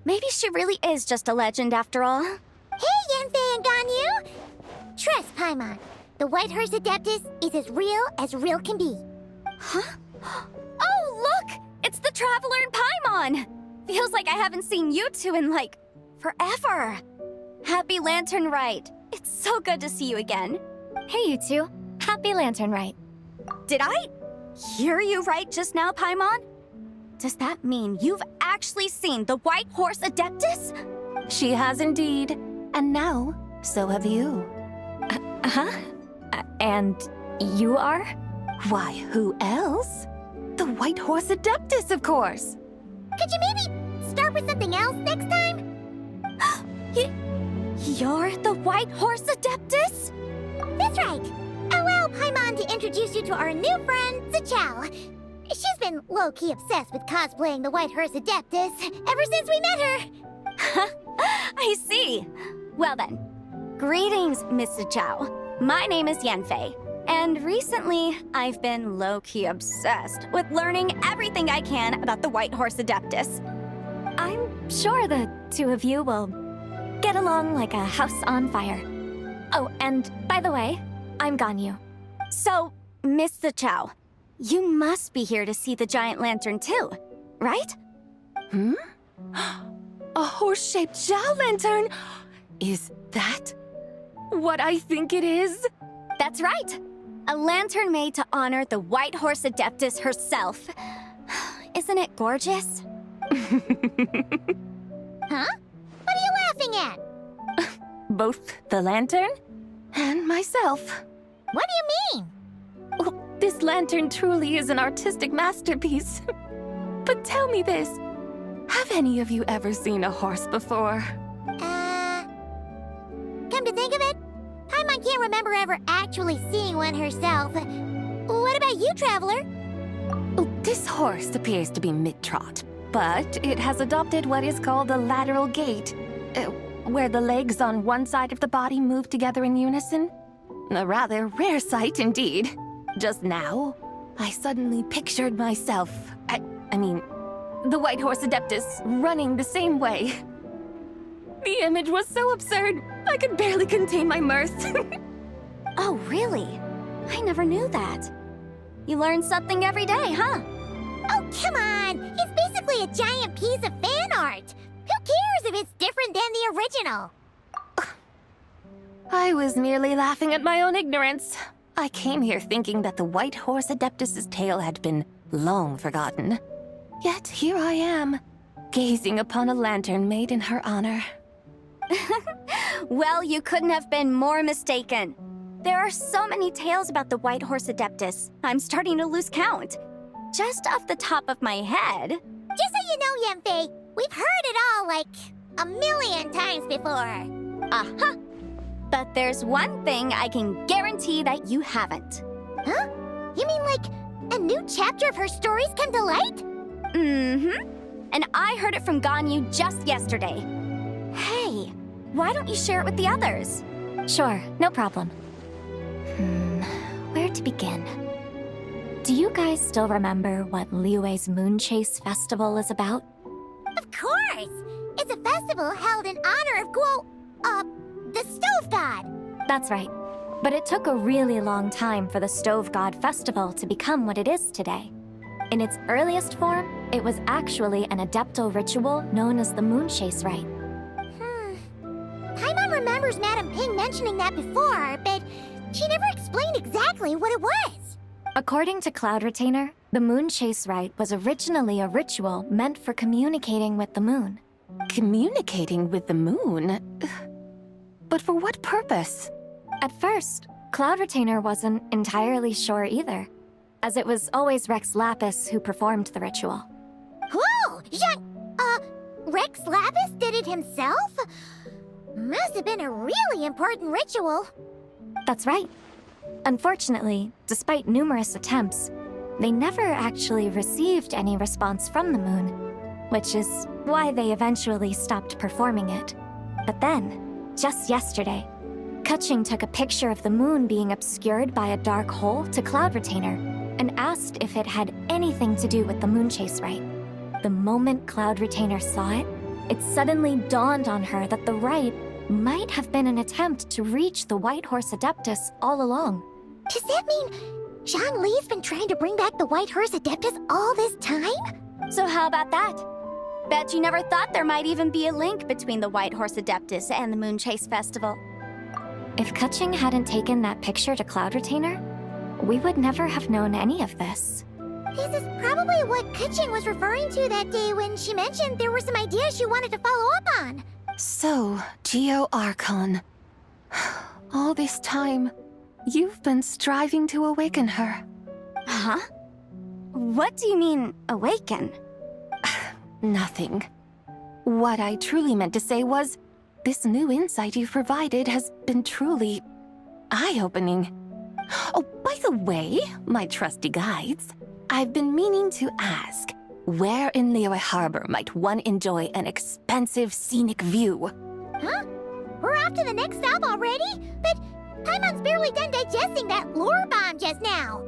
Maybe she really is just a legend after all. Hey, Yanfei and Ganyu! Trust Paimon. The White Horse Adeptus is as real can be. Huh? Oh, look! It's the Traveler and Paimon! Feels like I haven't seen you two in, like, forever. Happy Lantern Rite. It's so good to see you again. Hey, you two. Happy Lantern Rite. Did I hear you right just now, Paimon? Does that mean you've actually seen the White Horse Adeptus? She has indeed. And now, so have you. And you are? Why, who else? The White Horse Adeptus, of course. Could you maybe start with something else next time? You're the White Horse Adeptus? That's right. Allow Paimon to introduce you to our new friend, Zichao. She's been low-key obsessed with cosplaying the White Horse Adeptus ever since we met her. I see. Well then, greetings, Miss Zichao. My name is Yanfei, and recently I've been low-key obsessed with learning everything I can about the White Horse Adeptus. I'm sure the two of you will get along like a house on fire. Oh, and by the way, I'm Ganyu. So, Miss Zichao, you must be here to see the giant lantern too, right? A horse-shaped Zhao lantern? Is that what I think it is? That's right. A lantern made to honor the White Horse Adeptus herself. Isn't it gorgeous? Huh? What are you laughing at? Both the lantern and myself. What do you mean? Well, this lantern truly is an artistic masterpiece. But tell me this, have any of you ever seen a horse before? Come to think of it, Paimon can't remember ever actually seeing one herself. What about you, Traveler? This horse appears to be mid-trot, but it has adopted what is called a lateral gait, where the legs on one side of the body move together in unison. A rather rare sight indeed. Just now, I suddenly pictured myself, I mean, the White Horse Adeptus running the same way. The image was so absurd, I could barely contain my mirth. Oh, really? I never knew that. You learn something every day, huh? Oh, come on! It's basically a giant piece of fan art! Who cares if it's different than the original? I was merely laughing at my own ignorance. I came here thinking that the White Horse Adeptus's tale had been long forgotten. Yet here I am, gazing upon a lantern made in her honor. Well, you couldn't have been more mistaken. There are so many tales about the White Horse Adeptus, I'm starting to lose count. Just off the top of my head... Just so you know, Yanfei, we've heard it all like a million times before. Uh-huh. But there's one thing I can guarantee that you haven't. Huh? You mean like a new chapter of her stories come to light? Mm-hmm. And I heard it from Ganyu just yesterday. Hey, why don't you share it with the others? Sure, no problem. Where to begin? Do you guys still remember what Liyue's Moon Chase Festival is about? Of course! It's a festival held in honor of the Stove God! That's right. But it took a really long time for the Stove God Festival to become what it is today. In its earliest form, it was actually an Adepto ritual known as the Moon Chase Rite. Paimon remembers Madame Ping mentioning that before, but she never explained exactly what it was. According to Cloud Retainer, the Moon Chase Rite was originally a ritual meant for communicating with the moon. Communicating with the moon? But for what purpose? At first, Cloud Retainer wasn't entirely sure either, as it was always Rex Lapis who performed the ritual. Whoa! Rex Lapis did it himself? Must have been a really important ritual. That's right. Unfortunately, despite numerous attempts, they never actually received any response from the moon, which is why they eventually stopped performing it. But then, just yesterday, Keqing took a picture of the moon being obscured by a dark hole to Cloud Retainer and asked if it had anything to do with the Moon Chase Rite. The moment Cloud Retainer saw it, it suddenly dawned on her that the rite might have been an attempt to reach the White Horse Adeptus all along. Does that mean Zhongli's been trying to bring back the White Horse Adeptus all this time? So how about that? Bet you never thought there might even be a link between the White Horse Adeptus and the Moon Chase Festival. If Keqing hadn't taken that picture to Cloud Retainer, we would never have known any of this. This is probably what Keqing was referring to that day when she mentioned there were some ideas she wanted to follow up on. So, Geo Archon. All this time, you've been striving to awaken her. Huh? What do you mean, awaken? Nothing. What I truly meant to say was, this new insight you've provided has been truly eye-opening. Oh, by the way, my trusty guides, I've been meaning to ask, where in Liyue Harbor might one enjoy an expansive scenic view? Huh? We're off to the next stop already? But Paimon's barely done digesting that lore bomb just now.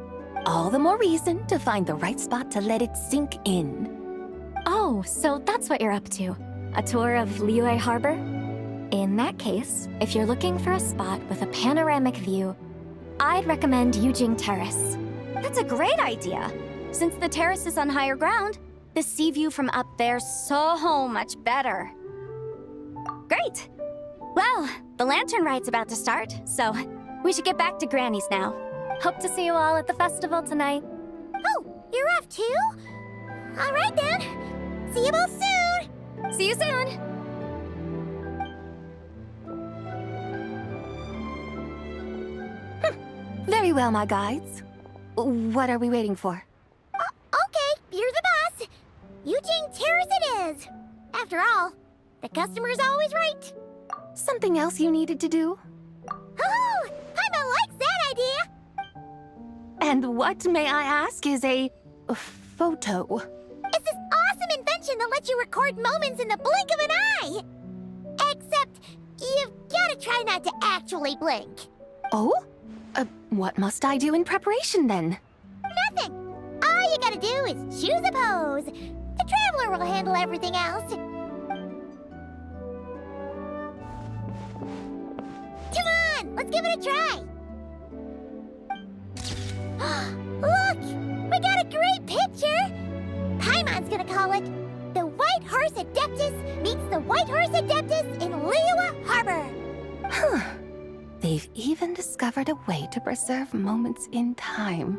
All the more reason to find the right spot to let it sink in. Oh, so that's what you're up to. A tour of Liyue Harbor? In that case, if you're looking for a spot with a panoramic view, I'd recommend Yujing Terrace. That's a great idea. Since the terrace is on higher ground, the sea view from up there's so much better. Great! Well, the lantern ride's about to start, so we should get back to Granny's now. Hope to see you all at the festival tonight. Oh, you're off too? All right then. See you both soon. See you soon. Very well, my guides. What are we waiting for? Okay, you're the boss. Yujing Terrace it is. After all, the customer's always right. Something else you needed to do? Oh, Paimon likes that idea. And what, may I ask, is a photo? It's this awesome invention that lets you record moments in the blink of an eye. Except, you've gotta try not to actually blink. Oh? What must I do in preparation then? Nothing. All you gotta do is choose a pose. The Traveler will handle everything else. Come on, let's give it a try. Look, we got a great picture. Paimon's gonna call it The White Horse Adeptus Meets the White Horse Adeptus in Liyue Harbor. Huh. They've even discovered a way to preserve moments in time.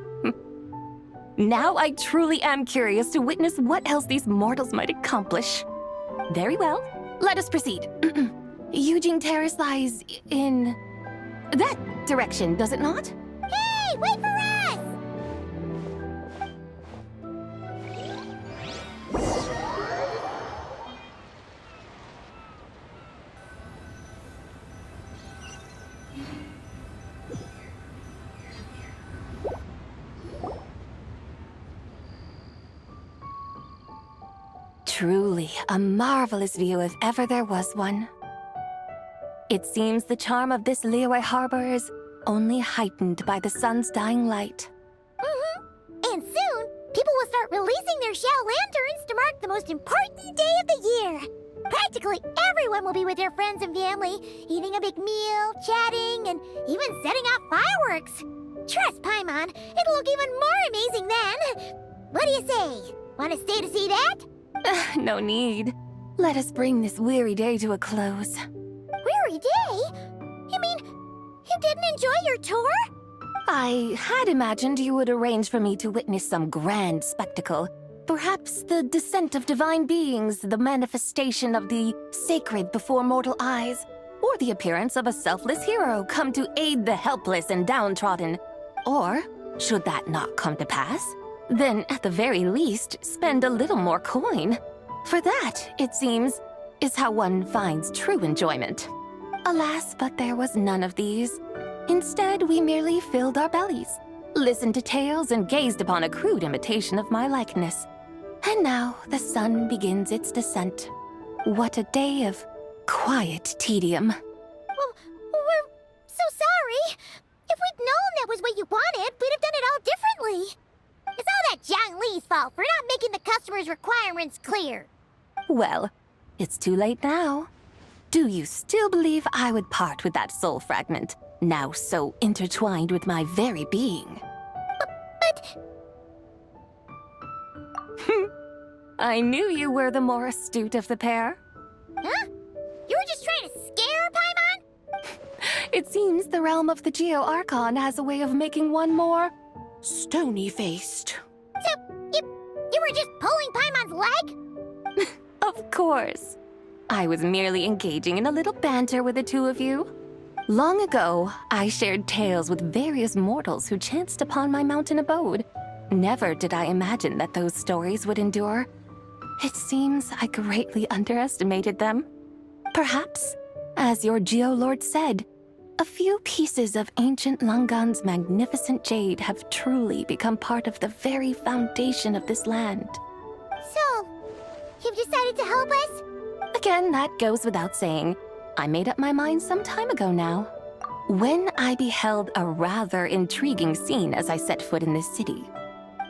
Now I truly am curious to witness what else these mortals might accomplish. Very well, let us proceed. Yujing Terrace lies in that direction, does it not? Hey, wait for us! Truly a marvelous view if ever there was one. It seems the charm of this Liyue Harbor is only heightened by the sun's dying light. And soon, people will start releasing their Xiao lanterns to mark the most important day of the year. Practically everyone will be with their friends and family, eating a big meal, chatting, and even setting off fireworks. Trust Paimon, it'll look even more amazing then. What do you say? Want to stay to see that? No need. Let us bring this weary day to a close. Weary day? You mean, you didn't enjoy your tour? I had imagined you would arrange for me to witness some grand spectacle. Perhaps the descent of divine beings, the manifestation of the sacred before mortal eyes, or the appearance of a selfless hero come to aid the helpless and downtrodden. Or, should that not come to pass, then at the very least, spend a little more coin. For that, it seems, is how one finds true enjoyment. Alas, but there was none of these. Instead, we merely filled our bellies, listened to tales, and gazed upon a crude imitation of my likeness. And now the sun begins its descent. What a day of quiet tedium. Well, we're so sorry. If we'd known that was what you wanted, we'd have done it all differently. It's all that Zhang Li's fault for not making the customer's requirements clear. Well, it's too late now. Do you still believe I would part with that soul fragment, now so intertwined with my very being? But... I knew you were the more astute of the pair. Huh? You were just trying to scare Paimon? It seems the realm of the Geo Archon has a way of making one more stony-faced. So, you were just pulling Paimon's leg? Of course. I was merely engaging in a little banter with the two of you. Long ago, I shared tales with various mortals who chanced upon my mountain abode. Never did I imagine that those stories would endure. It seems I greatly underestimated them. Perhaps, as your Geolord said, a few pieces of ancient Langan's magnificent jade have truly become part of the very foundation of this land. So, you've decided to help us? Again, that goes without saying. I made up my mind some time ago now. When I beheld a rather intriguing scene as I set foot in this city.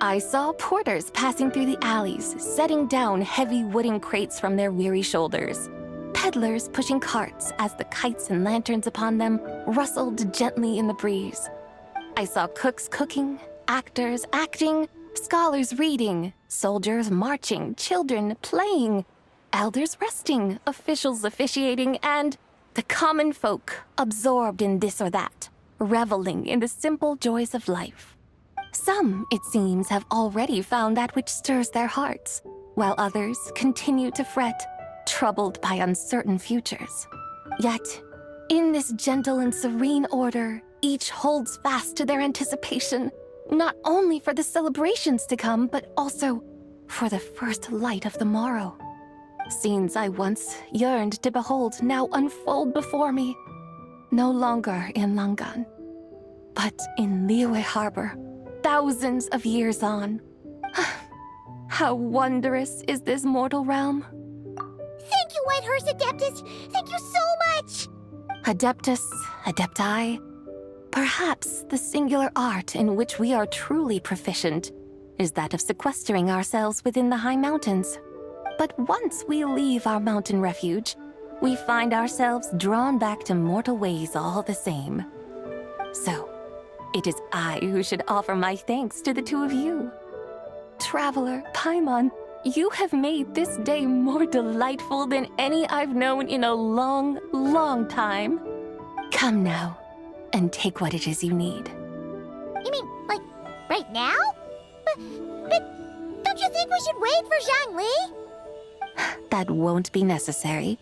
I saw porters passing through the alleys, setting down heavy wooden crates from their weary shoulders. Peddlers pushing carts as the kites and lanterns upon them rustled gently in the breeze. I saw cooks cooking, actors acting, scholars reading, soldiers marching, children playing, elders resting, officials officiating, and the common folk absorbed in this or that, reveling in the simple joys of life. Some, it seems, have already found that which stirs their hearts, while others continue to fret, troubled by uncertain futures. Yet, in this gentle and serene order, each holds fast to their anticipation, not only for the celebrations to come, but also for the first light of the morrow. Scenes I once yearned to behold now unfold before me, no longer in Langan, but in Liyue Harbor, thousands of years on. How wondrous is this mortal realm! Thank you, Whitehurst Adeptus! Thank you so much! Adeptus, Adepti. Perhaps the singular art in which we are truly proficient is that of sequestering ourselves within the high mountains. But once we leave our mountain refuge, we find ourselves drawn back to mortal ways all the same. So, it is I who should offer my thanks to the two of you. Traveler, Paimon, you have made this day more delightful than any I've known in a long, long time. Come now, and take what it is you need. You mean, like, right now? But don't you think we should wait for Zhang Li? That won't be necessary.